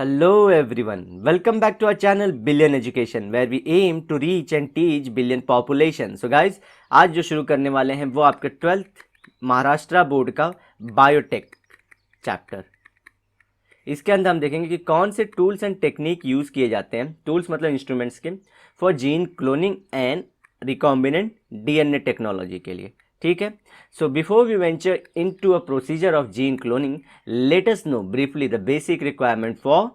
Hello everyone, welcome back to our channel Billion Education where we aim to reach and teach billion population. So guys, आज जो शुरू करने वाले हैं वो आपके 12th महाराष्ट्र बोर्ड का बायोटेक चैप्टर। इसके अंदर हम देखेंगे कि कौन से टूल्स एंड टेक्निक यूज़ किए जाते हैं, टूल्स मतलब इंस्ट्रूमेंट्स के, for gene cloning and recombinant DNA technology के लिए। ठीक है, so before we venture into a procedure of gene cloning, let us know briefly the basic requirement for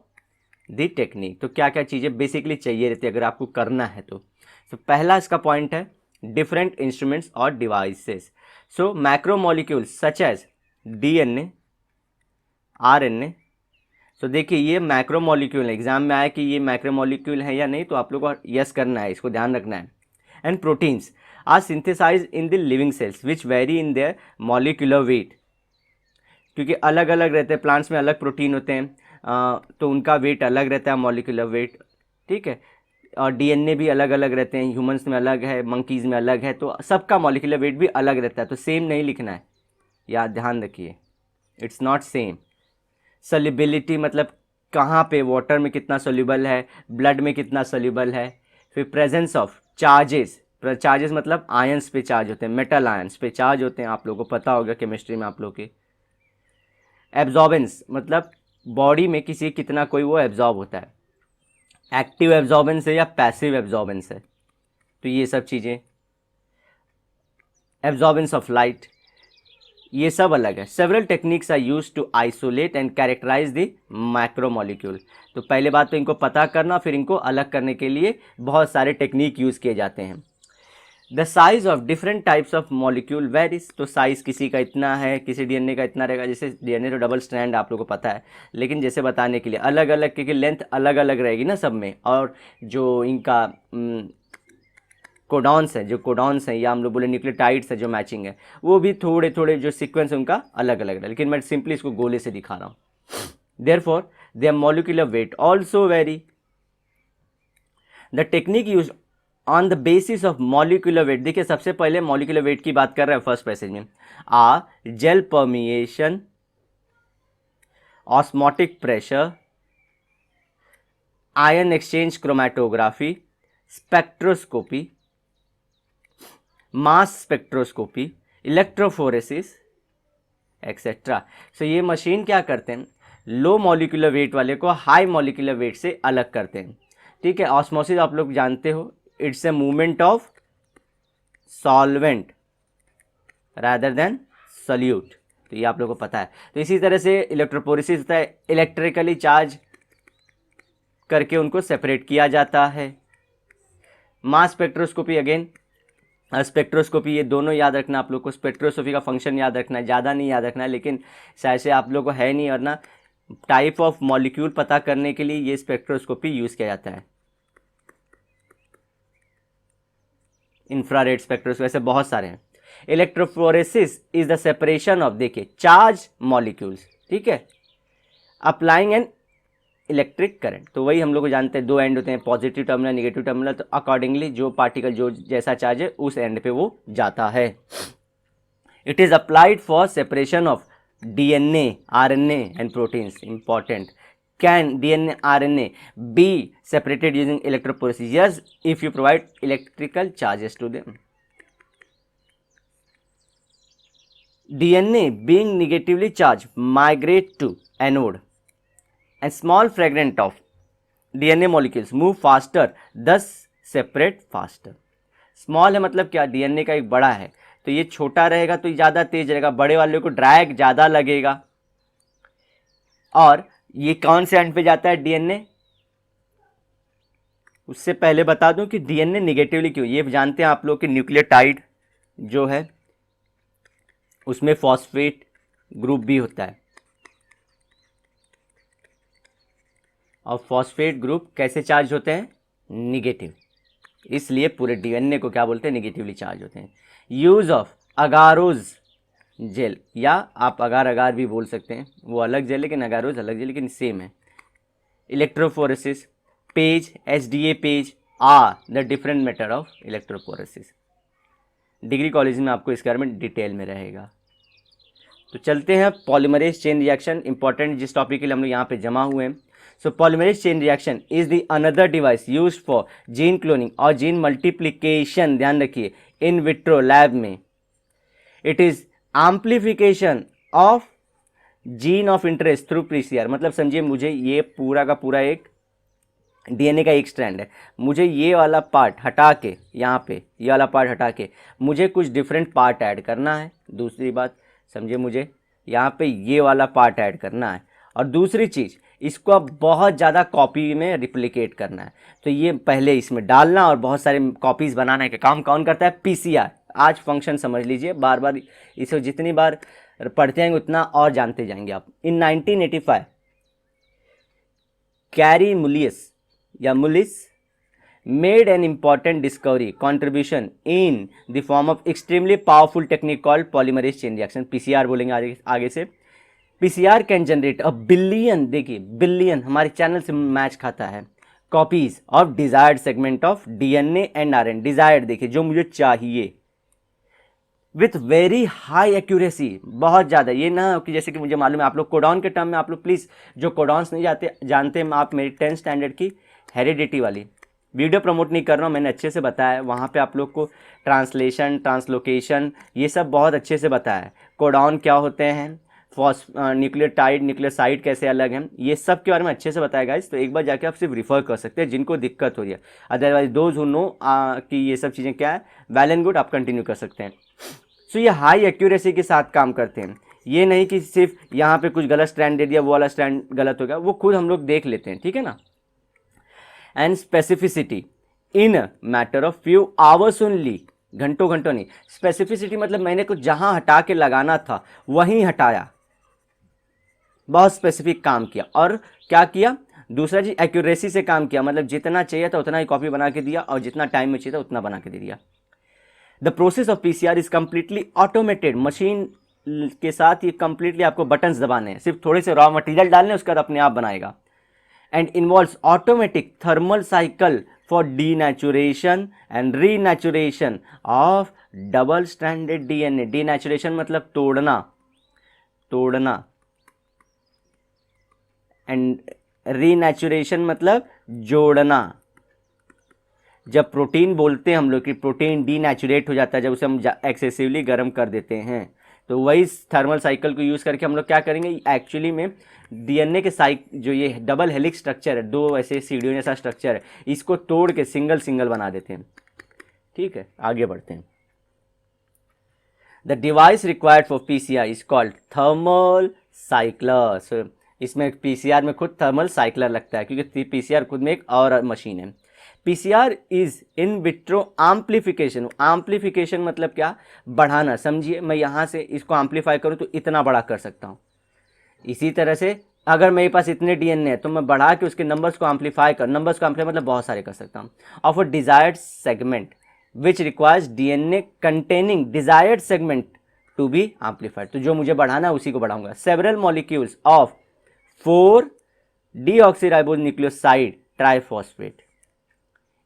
the technique. तो क्या क्या चीज़ें बेसिकली चाहिए रहती है अगर आपको करना है तो पहला इसका पॉइंट है डिफरेंट इंस्ट्रूमेंट्स और devices. So macromolecules such as DNA, RNA. तो देखिए ये मैक्रोमोलिक्यूल है, एग्जाम में आया कि ये मैक्रोमोलिक्यूल है या नहीं, तो आप लोग को यस करना है, इसको ध्यान रखना है। And proteins are synthesize in the living cells which vary in their molecular weight, क्योंकि अलग अलग रहते हैं, प्लांट्स में अलग प्रोटीन होते हैं तो उनका वेट अलग रहता है, मॉलिक्यूलर वेट। ठीक है, और डीएनए भी अलग अलग रहते हैं, ह्यूमंस में अलग है, मंकीज़ में अलग है, तो सबका मॉलिक्यूलर वेट भी अलग रहता है, तो सेम नहीं लिखना है, याद ध्यान रखिए, इट्स नॉट सेम। सोल्यूबिलिटी मतलब कहाँ पे वाटर में कितना सोल्यूबल है, ब्लड में कितना सोल्यूबल है। फिर प्रेजेंस ऑफ चार्जेस, चार्जेस मतलब आयंस पे चार्ज होते हैं, मेटल आयंस पे चार्ज होते हैं, आप लोगों को पता होगा केमिस्ट्री में आप लोग के। एब्जॉर्बेंस मतलब बॉडी में किसी कितना कोई वो एब्जॉर्ब होता है, एक्टिव एब्जॉर्बेंस है या पैसिव एब्जॉर्बेंस है, तो ये सब चीज़ें। एब्जॉर्बेंस ऑफ लाइट, ये सब अलग है। Several techniques are use to isolate and characterize the macromolecule. तो पहले बात तो इनको पता करना, फिर इनको अलग करने के लिए बहुत सारे टेक्निक यूज़ किए जाते हैं। The size of different types of molecule varies, तो साइज़ किसी का इतना है, किसी डीएनए का इतना रहेगा, जैसे डीएनए तो डबल स्ट्रैंड आप लोगों को पता है, लेकिन जैसे बताने के लिए अलग अलग, क्योंकि लेंथ अलग अलग रहेगी ना सब में, और जो इनका कोडॉन्स है, जो कोडॉन्स है या हम लोग बोले न्यूक्लियोटाइड्स है जो मैचिंग है, वो भी थोड़े थोड़े जो सीक्वेंस है उनका अलग अलग है, लेकिन मैं सिंपली इसको गोले से दिखा रहा हूँ। Therefore their molecular weight also vary. The technique use on the basis of molecular weight, देखिए सबसे पहले मॉलिक्यूलर वेट की बात कर रहे हैं फर्स्ट पैसेज में। Gel permeation, osmotic pressure, ion exchange chromatography, spectroscopy, mass spectroscopy, electrophoresis etcetera. So ये मशीन क्या करते हैं, लो मॉलिक्यूलर वेट वाले को हाई मॉलिक्यूलर वेट से अलग करते हैं। ठीक है, ऑस्मोसिस आप लोग जानते हो, it's a movement of solvent rather than solute, तो ये आप लोग को पता है। तो इसी तरह से इलेक्ट्रोफोरेसिस होता है, इलेक्ट्रिकली चार्ज करके उनको सेपरेट किया जाता है। मास स्पेक्ट्रोस्कोपी अगेन, स्पेक्ट्रोस्कोपी, ये दोनों याद रखना आप लोग को। स्पेक्ट्रोस्कोपी का फंक्शन याद रखना है, ज़्यादा नहीं याद रखना है, लेकिन शायद से आप लोग को है नहीं, और ना टाइप ऑफ मॉलिक्यूल पता करने के लिए ये स्पेक्ट्रोस्कोपी यूज़ किया जाता है। इंफ्रारेड स्पेक्ट्रोस्कोपी, ऐसे बहुत सारे हैं। Electrophoresis is the separation of, देखिए, चार्ज मॉलिक्यूल्स, ठीक है, अप्लाइंग एन इलेक्ट्रिक करंट, तो वही हम लोग को जानते हैं, दो एंड होते हैं, पॉजिटिव टर्मिनल, नेगेटिव टर्मिनल, तो अकॉर्डिंगली जो पार्टिकल जो जैसा चार्ज है उस एंड पे वो जाता है। It is applied for separation of DNA, RNA and proteins. Important, can DNA RNA be separated using electrophoresis? Yes, if you provide electrical charges to them. DNA being negatively charge migrate to anode and small fragment of DNA molecules move faster, thus separate faster। Small है मतलब क्या, DNA का एक बड़ा है, तो ये छोटा रहेगा तो ज़्यादा तेज रहेगा, बड़े वाले को ड्रैग ज़्यादा लगेगा। और ये कौन से एंड पे जाता है डीएनए, उससे पहले बता दूं कि डीएनए निगेटिवली क्यों, ये जानते हैं आप लोग कि न्यूक्लियोटाइड जो है उसमें फॉस्फेट ग्रुप भी होता है, और फॉस्फेट ग्रुप कैसे चार्ज होते हैं, निगेटिव, इसलिए पूरे डीएनए को क्या बोलते हैं, निगेटिवली चार्ज होते हैं। यूज ऑफ अगारोज जेल, या आप अगार अगार भी बोल सकते हैं, वो अलग जेल लेकिन अगारोज अलग जेल, लेकिन सेम है। Electrophoresis, page, SDA page are the different method of electrophoresis. Degree college में आपको इसके बारे में डिटेल में रहेगा। तो चलते हैं पॉलीमरेज चेन रिएक्शन, इंपॉर्टेंट जिस टॉपिक के लिए हम लोग यहाँ पे जमा हुए हैं। So polymerase chain reaction is the another device used for gene cloning और जीन मल्टीप्लिकेशन, ध्यान रखिए, इन विट्रो लैब में। It is amplification of gene of interest through PCR. मतलब समझिए, मुझे ये पूरा का पूरा एक डीएनए का एक स्ट्रैंड है, मुझे ये वाला पार्ट हटा के, यहाँ पे ये वाला पार्ट हटा के मुझे कुछ डिफरेंट पार्ट ऐड करना है। दूसरी बात समझिए, मुझे यहाँ पे ये वाला पार्ट ऐड करना है। और दूसरी चीज़, इसको अब बहुत ज़्यादा कॉपी में रिप्लिकेट करना है। तो ये पहले इसमें डालना और बहुत सारे कॉपीज़ बनाने का काम कौन करता है? पीसीआर। आज फंक्शन समझ लीजिए, बार बार इसे जितनी बार पढ़ते जाएंगे उतना और जानते जाएंगे आप। इन 1985 कैरी मुलियस या मुलिस made an important discovery contribution in the form of extremely powerful technique called polymerase chain reaction, PCR बोलेंगे आगे से। PCR can generate a billion, देखिए बिलियन हमारे चैनल से मैच खाता है, copies of desired segment of DNA and RNA। Desired देखिए, जो मुझे चाहिए, विथ वेरी हाई एक्यूरेसी, बहुत ज़्यादा। ये ना कि जैसे कि मुझे मालूम है आप लोग कोडॉन के टर्म में, आप लोग प्लीज़ जो कोडॉन्स नहीं जानते आप मेरी 10th स्टैंडर्ड की हेरिडिटी वाली वीडियो प्रमोट नहीं कर रहा हूँ, मैंने अच्छे से बताया है वहाँ पे आप लोग को ट्रांसलेशन, ट्रांसलोकेशन, ये सब बहुत अच्छे से बताया है। कोडॉन क्या होते हैं, न्यूक्लियोटाइड, न्यूक्लियोसाइड कैसे अलग हैं, ये सब के बारे में अच्छे से बताया गाइस। तो एक बार जाके आप सिर्फ रिफ़र कर सकते हैं जिनको दिक्कत हो रही है। अदरवाइज दोज हु नो कि ये सब चीज़ें क्या है, वेल एंड गुड, आप कंटिन्यू कर सकते हैं। सो ये हाई एक्यूरेसी के साथ काम करते हैं। ये नहीं कि सिर्फ यहाँ पे कुछ गलत स्ट्रैंड दे दिया, वो वाला स्ट्रैंड गलत हो गया, वो खुद हम लोग देख लेते हैं, ठीक है ना। And specificity in matter of few hours only, घंटों घंटों नहीं। स्पेसिफिसिटी मतलब मैंने कुछ जहां हटा के लगाना था वहीं हटाया, बहुत स्पेसिफिक काम किया। और क्या किया, दूसरा चीज एक्यूरेसी से काम किया, मतलब जितना चाहिए था उतना ही कॉपी बना के दिया और जितना टाइम में चाहिए था उतना बना के दे दिया। The process of PCR is completely automated, machine के साथ ये कंप्लीटली आपको बटन्स दबाने हैं, सिर्फ थोड़े से रॉ मटेरियल डालने, उसके बाद अपने आप बनाएगा। and involves automatic thermal cycle for denaturation and renaturation of double stranded DNA। denaturation मतलब तोड़ना, and renaturation मतलब जोड़ना। जब प्रोटीन बोलते हैं हम लोग कि प्रोटीन डीनेचुरेट हो जाता है, जब उसे हम एक्सेसिवली गर्म कर देते हैं, तो वही थर्मल साइकिल को यूज़ करके हम लोग क्या करेंगे, एक्चुअली में डीएनए के जो ये डबल हेलिक्स स्ट्रक्चर है, दो ऐसे सीढ़ियों जैसा स्ट्रक्चर है, इसको तोड़ के सिंगल सिंगल बना देते हैं। ठीक है, आगे बढ़ते हैं। The device required for PCR is called thermal cycler. इसमें पीसीआर में खुद थर्मल साइक्लर लगता है, क्योंकि पीसीआर खुद में एक और मशीन है। PCR is in vitro amplification. Amplification मतलब क्या, बढ़ाना। समझिए, मैं यहाँ से इसको एम्प्लीफाई करूँ तो इतना बड़ा कर सकता हूँ। इसी तरह से अगर मेरे पास इतने डीएनए है तो मैं बढ़ा के उसके नंबर्स को एम्प्लीफाई मतलब बहुत सारे कर सकता हूँ। Of a desired segment which requires DNA containing desired segment to be amplified. तो जो मुझे बढ़ाना है उसी को बढ़ाऊंगा। Several molecules of 4 deoxyribose nucleoside triphosphate,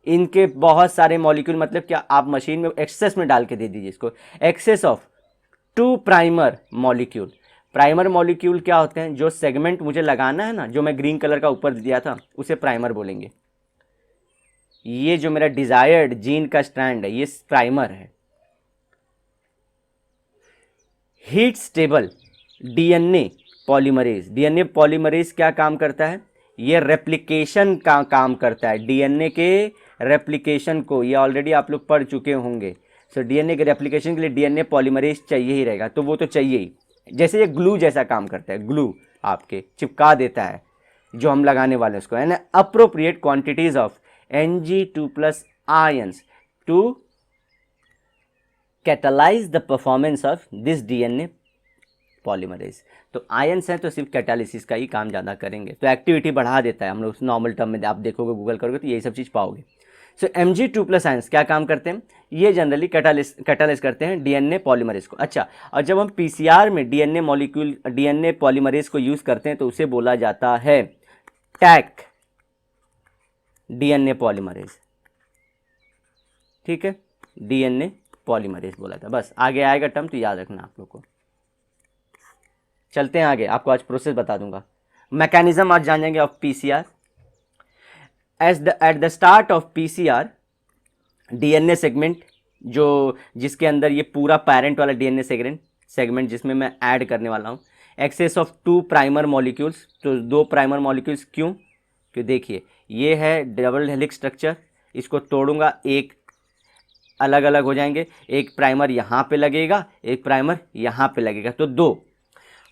इनके बहुत सारे मॉलिक्यूल, मतलब क्या, आप मशीन में एक्सेस में डाल के दे दीजिए इसको। Excess of 2 primer molecule. Primer molecule क्या होते हैं, जो सेगमेंट मुझे लगाना है ना, जो मैं ग्रीन कलर का ऊपर दिया था उसे प्राइमर बोलेंगे। ये जो मेरा डिजायर्ड जीन का स्ट्रैंड है ये प्राइमर है। Heat stable DNA polymerase. DNA polymerase क्या काम करता है, ये रेप्लिकेशन का काम करता है। डीएनए के रेप्लिकेशन को ये ऑलरेडी आप लोग पढ़ चुके होंगे। सो डीएनए के रेप्लिकेशन के लिए डीएनए पॉलीमरेज चाहिए ही रहेगा, तो वो तो चाहिए ही। जैसे ये ग्लू जैसा काम करता है, ग्लू आपके चिपका देता है जो हम लगाने वाले उसको, है ना। Appropriate quantities of Ng2+ ions to catalyze the performance of this DNA polymerase. तो आयंस हैं तो सिर्फ कैटालिसिस का ही काम ज़्यादा करेंगे, तो एक्टिविटी बढ़ा देता है। हम लोग नॉर्मल टर्म में आप देखोगे, गूगल करोगे तो यही सब चीज़ पाओगे। सो Mg2+ आयंस क्या काम करते हैं, ये जनरली कैटालाइज करते हैं डीएनए पॉलीमरेज को। अच्छा, और जब हम पीसीआर में डीएनए पॉलीमरेज को यूज़ करते हैं तो उसे बोला जाता है टैक डीएनए पॉलीमरेज। ठीक है, डीएनए पॉलीमरेज बोला था। बस आगे आएगा टर्म तो याद रखना आप लोग को। चलते हैं आगे, आपको आज प्रोसेस बता दूंगा। मैकेनिज्म आज जान जाएंगे of PCR. At the start of PCR, DNA segment जिसके अंदर ये पूरा पेरेंट वाला डीएनए सेगमेंट जिसमें मैं ऐड करने वाला हूँ, एक्सेस ऑफ 2 प्राइमर मॉलिक्यूल्स। तो 2 प्राइमर मॉलिक्यूल्स क्यों? क्यों देखिए ये है डबल हेलिक्स स्ट्रक्चर, इसको तोड़ूंगा, एक अलग अलग हो जाएंगे, एक प्राइमर यहाँ पे लगेगा, एक प्राइमर यहाँ पे लगेगा, तो 2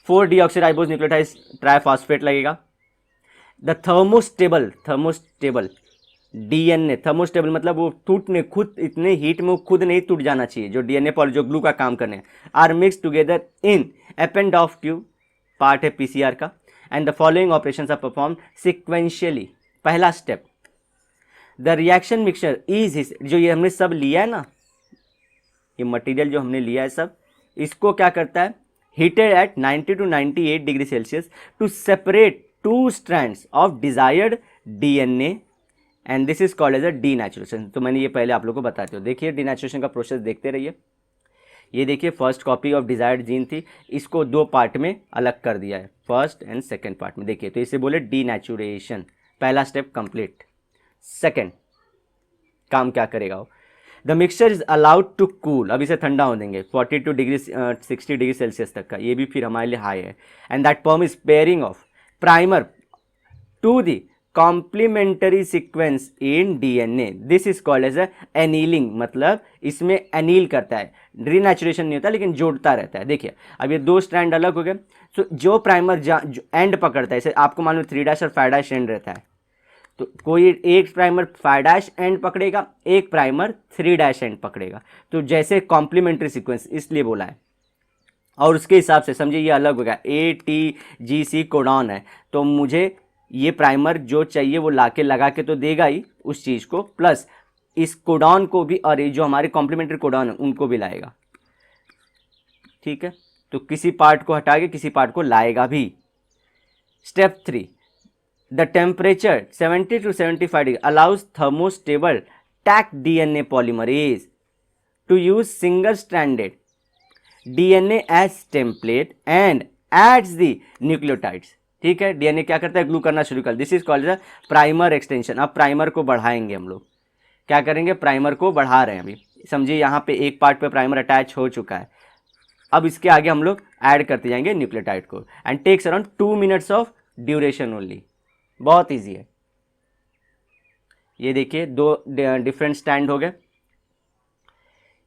4 डीऑक्सीराइबोज न्यूक्लियोटाइड ट्राइफॉस्फेट लगेगा। द थर्मोस्टेबल डीएनए, थर्मोस्टेबल मतलब वो टूटने खुद, इतने हीट में वो खुद नहीं टूट जाना चाहिए, जो डीएनए पॉली जो ग्लू का काम करने हैं, are mix together in Eppendorf tube, part है पीसीआर का, and the following operations are perform sequentially. पहला step, the reaction mixture is, जो ये हमने सब लिया है ना, ये मटेरियल जो हमने लिया है सब, इसको क्या करता है, heated at 90 to 98 degree Celsius to separate 2 strands of desired DNA, and this is called as a denaturation. तो मैंने ये पहले आप लोगों को बताते हो, देखिए डीनेचुरेशन का प्रोसेस देखते रहिए। ये देखिए first copy of desired gene थी, इसको 2 पार्ट में अलग कर दिया है, फर्स्ट एंड सेकेंड पार्ट में। देखिए तो इसे बोले डीनेचुरेशन, पहला स्टेप कंप्लीट। सेकेंड काम क्या करेगा वो, the mixture is allowed to cool, अब इसे ठंडा हो देंगे 42 डिग्री 60 डिग्री सेल्सियस तक का, ये भी फिर हमारे लिए हाई है, एंड दैट परम is pairing of primer to the complementary sequence in DNA, this is called as annealing, मतलब इसमें एनील करता है, रीनेचुरेशन नहीं होता लेकिन जोड़ता रहता है। देखिए अब ये 2 स्ट्रैंड अलग हो गए, तो जो प्राइमर जो एंड पकड़ता है, इसे आपको मालूम 3' और 5' एंड रहता है, तो कोई एक प्राइमर 5' एंड पकड़ेगा, एक प्राइमर 3' एंड पकड़ेगा, तो जैसे कॉम्प्लीमेंट्री सीक्वेंस इसलिए बोला है, और उसके हिसाब से समझिए ये अलग हो गया, ATGC कोडॉन है, तो मुझे ये प्राइमर जो चाहिए वो लाके लगा के तो देगा ही उस चीज़ को, प्लस इस कोडॉन को भी, और ये जो हमारे कॉम्प्लीमेंट्री कोडॉन है उनको भी लाएगा, ठीक है, तो किसी पार्ट को हटा के किसी पार्ट को लाएगा भी। Step 3, the temperature 70 to 75 degree allows thermostable Taq DNA polymerase to use single-stranded DNA as template and adds the nucleotides। ठीक है, डीएनए क्या करता है, ग्लू करना शुरू कर, this is called as primer extension. अब प्राइमर को बढ़ाएंगे हम लोग, क्या करेंगे, प्राइमर को बढ़ा रहे हैं अभी, समझिए यहाँ पे एक पार्ट पे प्राइमर अटैच हो चुका है, अब इसके आगे हम लोग ऐड करते जाएंगे न्यूक्लियोटाइड को, and takes around 2 minutes of duration only, बहुत ईजी है। ये देखिए 2 डिफरेंट स्टैंड हो गए,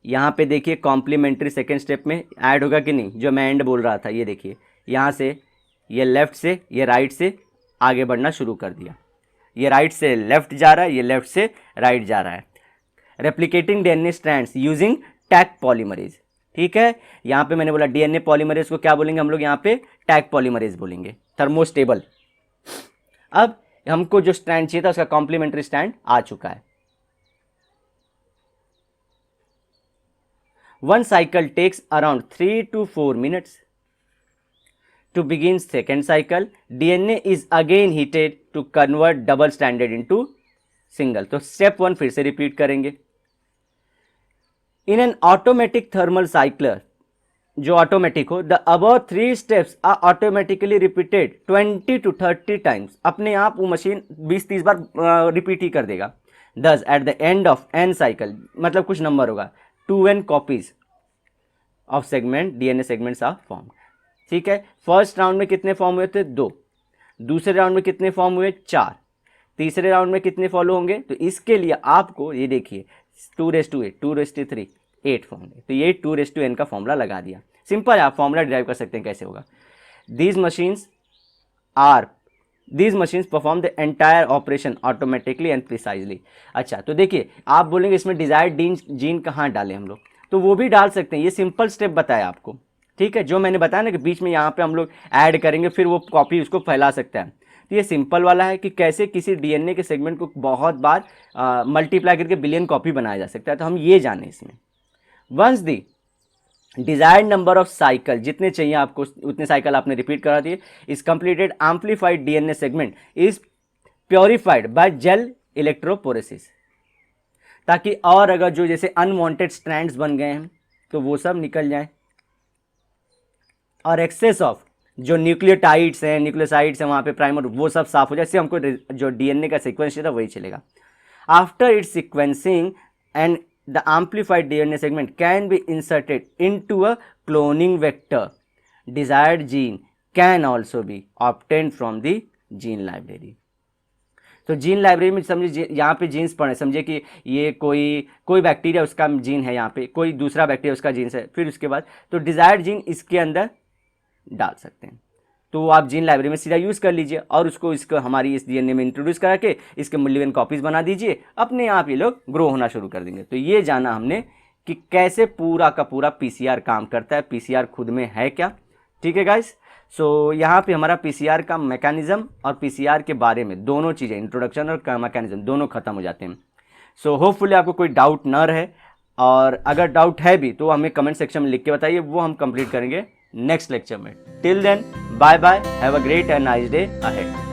यहाँ पे देखिए कॉम्प्लीमेंट्री सेकेंड स्टेप में ऐड होगा कि नहीं, जो मैं एंड बोल रहा था, ये देखिए यहाँ से ये लेफ्ट से ये राइट से आगे बढ़ना शुरू कर दिया, ये राइट से लेफ्ट जा रहा है, ये लेफ्ट से राइट जा रहा है, replicating DNA strands using tag polymerase. ठीक है, यहाँ पे मैंने बोला डीएनए पॉलीमरेज को क्या बोलेंगे हम लोग, यहाँ पे टैग पॉलीमरेज बोलेंगे, थर्मोस्टेबल। अब हमको जो स्ट्रैंड चाहिए था उसका कॉम्प्लीमेंट्री स्ट्रैंड आ चुका है। 1 cycle takes around 3 to 4 minutes to begin second cycle. DNA is again heated to convert double stranded into single। तो स्टेप 1 फिर से रिपीट करेंगे। In an automatic thermal cycler, जो ऑटोमेटिक हो, the above 3 steps are automatically repeated 20 to 30 times. अपने आप वो machine 20-30 बार repeat ही कर देगा। Thus at the end of n cycle, मतलब कुछ नंबर होगा, 2n copies of segment DNA segments are form. ठीक है, फर्स्ट राउंड में कितने फॉर्म हुए थे, 2, दूसरे राउंड में कितने फॉर्म हुए, 4, तीसरे राउंड में कितने फॉलो होंगे, तो इसके लिए आपको ये देखिए 2:8, 2:3, 8 फॉर्म है, तो ये 2:n का फॉर्मूला लगा दिया। सिंपल है, आप फॉर्मूला डिराइव कर सकते हैं कैसे होगा। These machines perform the entire operation automatically and precisely. अच्छा, तो देखिए आप बोलेंगे इसमें डिजायर्ड जीन कहाँ डालें हम लोग, तो वो भी डाल सकते हैं, ये सिंपल स्टेप बताया आपको। ठीक है, जो मैंने बताया ना कि बीच में यहाँ पे हम लोग ऐड करेंगे, फिर वो कॉपी उसको फैला सकता है। तो ये सिंपल वाला है कि कैसे किसी डीएनए के सेगमेंट को बहुत बार मल्टीप्लाई करके बिलियन कॉपी बनाया जा सकता है, तो हम ये जाने इसमें। Once the desired number of cycle, जितने चाहिए आपको उतने साइकिल आपने रिपीट करा दिए, is completed amplified DNA segment is purified by gel electrophoresis, ताकि और अगर जो जैसे अनवांटेड स्ट्रैंड्स बन गए हैं तो वो सब निकल जाए। और एक्सेस ऑफ जो न्यूक्लियोटाइड्स हैं, न्यूक्लियोसाइड्स हैं, वहाँ पे प्राइमर, वो सब साफ हो जाए, इससे हमको जो डीएनए का सीक्वेंस है वही चलेगा। After it's sequencing and the amplified DNA segment can be inserted into a cloning vector, desired gene can also be obtained from the gene library. तो जीन लाइब्रेरी में समझिए यहाँ पे जीन्स पढ़े, समझिए कि ये कोई बैक्टीरिया उसका जीन है, यहाँ पे कोई दूसरा बैक्टीरिया उसका जीन्स है, फिर उसके बाद तो डिजायर्ड जीन इसके अंदर डाल सकते हैं। तो आप जीन लाइब्रेरी में सीधा यूज़ कर लीजिए और इसको हमारी इस डीएनए में इंट्रोड्यूस करा के इसके मूल्यवान कॉपीज़ बना दीजिए, अपने आप ये लोग ग्रो होना शुरू कर देंगे। तो ये जाना हमने कि कैसे पूरा का पूरा पीसीआर काम करता है, पीसीआर खुद में है क्या। ठीक है गाइस, सो यहाँ पे हमारा पीसीआर का मैकेनिज्म और पीसीआर के बारे में दोनों चीज़ें, इंट्रोडक्शन और मैकेनिज्म दोनों खत्म हो जाते हैं। सो होपफुली आपको कोई डाउट न रहे, और अगर डाउट है भी तो हमें कमेंट सेक्शन में लिख के बताइए, वो हम कंप्लीट करेंगे नेक्स्ट लेक्चर में। Till then bye bye, have a great and nice day ahead.